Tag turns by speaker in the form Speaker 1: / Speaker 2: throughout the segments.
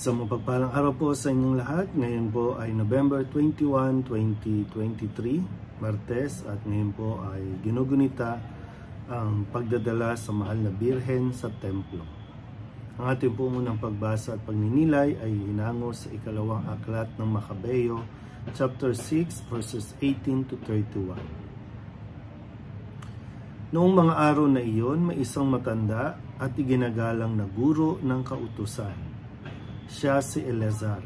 Speaker 1: Isang mapagpalang araw po sa inyong lahat. Ngayon po ay November 21, 2023, Martes, at ngayon po ay ginugunita ang pagdadala sa mahal na Birhen sa templo. Ang ating po unang pagbasa at pagninilay ay hinango sa ikalawang aklat ng Makabeo, chapter 6, verses 18 to 31. Noong mga araw na iyon, may isang matanda at iginagalang na guro ng kautusan. Siya si Eleazar.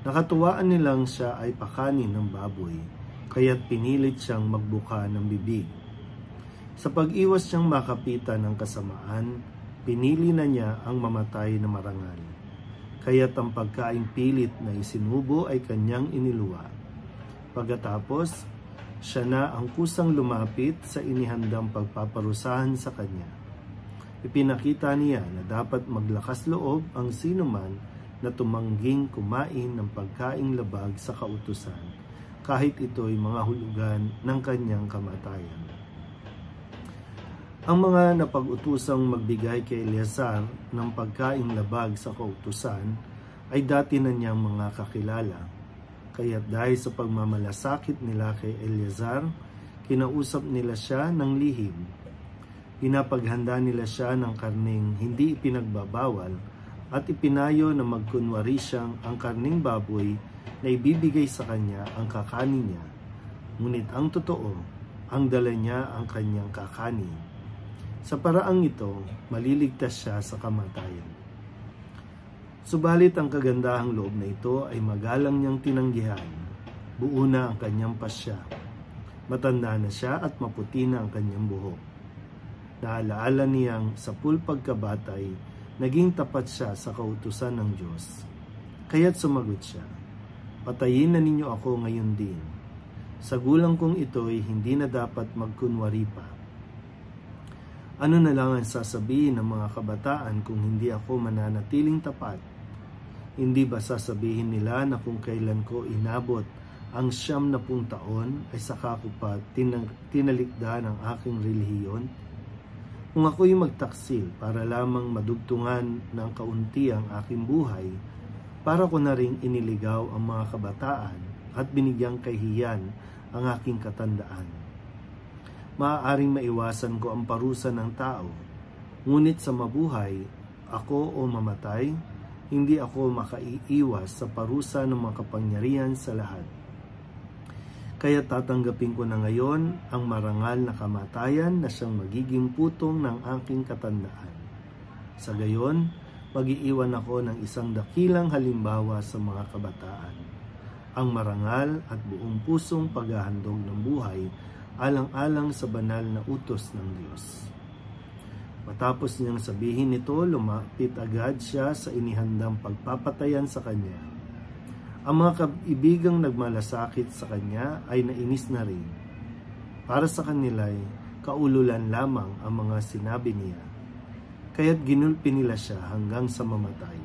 Speaker 1: Nakatuwaan nilang siya ay pakanin ng baboy, kaya't pinilit siyang magbuka ng bibig. Sa pag-iwas siyang makapitan ng kasamaan, pinili na niya ang mamatay na marangal. Kaya't ang pagkaing pilit na isinubo ay kanyang iniluwa. Pagkatapos, siya na ang kusang lumapit sa inihandang pagpaparusahan sa kanya. Ipinakita niya na dapat maglakas loob ang sinuman na tumangging kumain ng pagkaing labag sa kautusan, kahit ito'y mga hulugan ng kanyang kamatayan. Ang mga napag-utusang magbigay kay Eleazar ng pagkaing labag sa kautusan ay dati na niyang mga kakilala. Kaya't dahil sa pagmamalasakit nila kay Eleazar, kinausap nila siya ng lihim. Pinapaghanda nila siya ng karning hindi ipinagbabawal at ipinayo na magkunwari siyang ang karning baboy na ibibigay sa kanya ang kakanin niya. Ngunit ang totoo, ang dala niya ang kanyang kakanin. Sa paraang ito, maliligtas siya sa kamatayan. Subalit ang kagandahang loob na ito ay magalang niyang tinanggihan. Buo na ang kanyang pasya. Matanda na siya at maputi na ang kanyang buhok. Naalaala niyang sa pagkabatay, naging tapat siya sa kautusan ng Diyos. Kaya't sumagot siya, "Patayin na ninyo ako ngayon din. Sa gulang kong ito'y hindi na dapat magkunwari pa. Ano na lang ang sasabihin ng mga kabataan kung hindi ako mananatiling tapat? Hindi ba sasabihin nila na kung kailan ko inabot ang 70 taon ay saka ko pa tinalikdan ang aking relihiyon? Kung ako'y magtaksil para lamang madugtungan ng kaunti ang aking buhay, para ko na ring iniligaw ang mga kabataan at binigyang kahihiyan ang aking katandaan. Maaaring maiwasan ko ang parusa ng tao, ngunit sa mabuhay, ako o mamatay, hindi ako makaiiwas sa parusa ng mga kapangyarihan sa lahat. Kaya tatanggapin ko na ngayon ang marangal na kamatayan na siyang magiging putong ng aking katandaan. Sa gayon, mag-iiwan ako ng isang dakilang halimbawa sa mga kabataan. Ang marangal at buong pusong paghahandog ng buhay alang-alang sa banal na utos ng Diyos." Matapos niyang sabihin ito, lumapit agad siya sa inihandang pagpapatayan sa kanya. Ang mga kaibigang nagmalasakit sa kanya ay nainis na rin. Para sa kanila'y kaululan lamang ang mga sinabi niya. Kaya't ginulpi nila siya hanggang sa mamatay.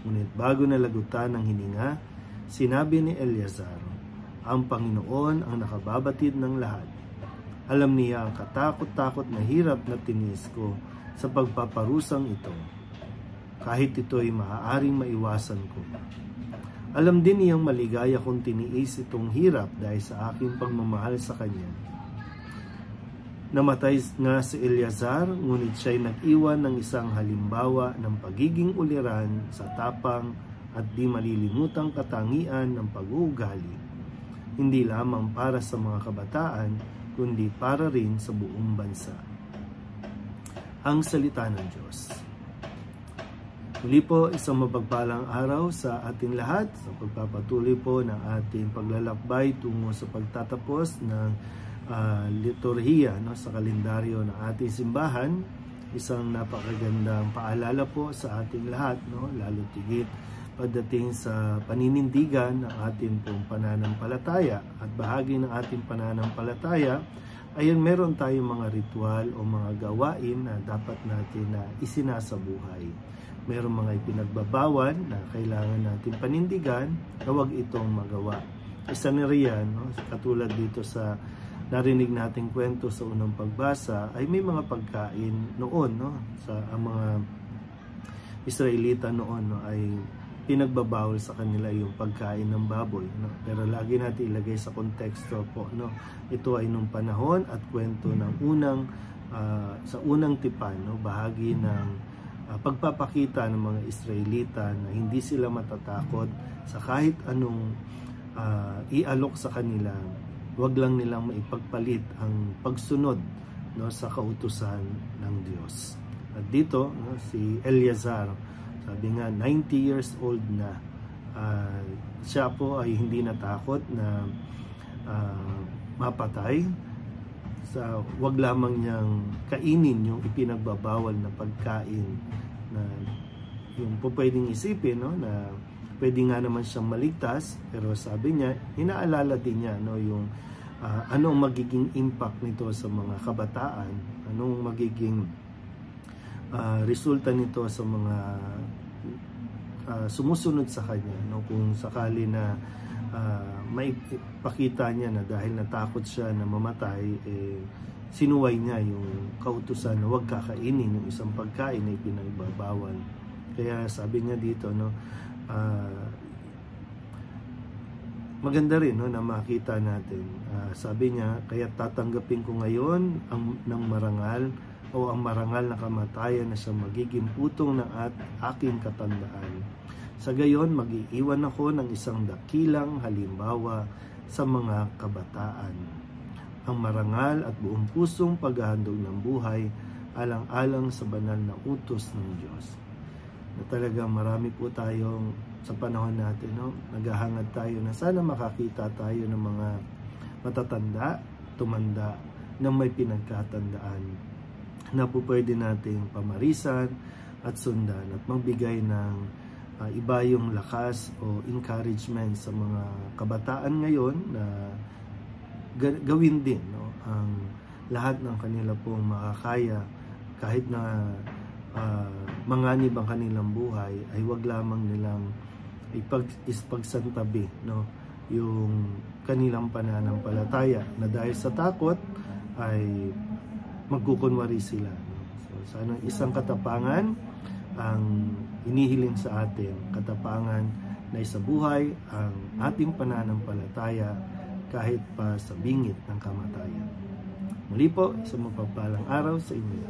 Speaker 1: Ngunit bago nalagutan ng hininga, sinabi ni Eleazar, "Ang Panginoon ang nakababatid ng lahat. Alam niya ang katakot-takot na hirap na tinis ko sa pagpaparusang ito. Kahit ito'y maaaring maiwasan ko. Alam din niyang maligaya kong tiniis itong hirap dahil sa aking pagmamahal sa kanya." Namatay nga si Eleazar, ngunit siya'y nag-iwan ng isang halimbawa ng pagiging uliran sa tapang at di malilimutang katangian ng pag-uugali, hindi lamang para sa mga kabataan, kundi para rin sa buong bansa. Ang salita ng Diyos. Muli po, isang mapagpalang araw sa ating lahat sa pagpapatuloy po ng ating paglalakbay tungo sa pagtatapos ng liturhiya sa kalendaryo ng ating simbahan. Isang napakagandang paalala po sa ating lahat, lalo tigit pagdating sa paninindigan ng ating pong pananampalataya. At bahagi ng ating pananampalataya ay meron tayong mga ritual o mga gawain na dapat natin na isinasabuhay. Mayroong mga ipinagbabawal na kailangan natin panindigan na huwag itong magawa. Isa na riyan, katulad dito sa narinig nating kwento sa unang pagbasa, ay may mga pagkain noon, sa ang mga Israelita noon ay pinagbabawal sa kanila yung pagkain ng baboy, no? Pero lagi natin ilagay sa konteksto po, no? Ito ay nung panahon at kwento ng sa unang tipan, no? Bahagi ng pagpapakita ng mga Israelita na hindi sila matatakot sa kahit anong ialok sa kanila. Wag lang nilang maipagpalit ang pagsunod, no, sa kautusan ng Diyos. At dito, no, si Eleazar, sabi nga 90 years old na, siya po ay hindi natakot na mapatay sa wag lamang niyang kainin yung ipinagbabawal na pagkain, na yung po pwedeng isipin, no, na pwede nga naman siyang maligtas, pero sabi niya, inaalala din niya, no, yung anong magiging impact nito sa mga kabataan, anong magiging resulta nito sa mga sumusunod sa kanya, no? Kung sakali na maipakita niya na dahil natakot siya na mamatay, sinuway niya yung kautusan na huwag kakainin yung isang pagkain na ipinagbabawal. Kaya sabi niya dito, no, maganda rin, no, na makita natin. Sabi niya, kaya tatanggapin ko ngayon ng marangal o ang marangal na kamatayan na siya magiging putong ng aking katandaan. Sa gayon, mag-iiwan ako ng isang dakilang halimbawa sa mga kabataan. Ang marangal at buong pusong paghahandog ng buhay alang-alang sa banal na utos ng Diyos. Na talagang marami po tayong sa panahon natin, no, naghahangad tayo na sana makakita tayo ng mga matatanda, tumanda na may pinagkatandaan na po pwede nating pamarisan at sundan at magbigay ng iba yung lakas o encouragement sa mga kabataan ngayon na gawin din, no, ang lahat ng kanila pong makakaya kahit na manganib ang kanilang buhay, ay wag lamang nilang ipagsantabi, no, yung kanilang pananampalataya na dahil sa takot ay magkukunwari sila, no? So sana isang katapangan ang inihiling sa atin, katapangan na isabuhay ang ating pananampalataya kahit pa sa bingit ng kamatayan. Muli po, isang mapagpalang araw sa inyo.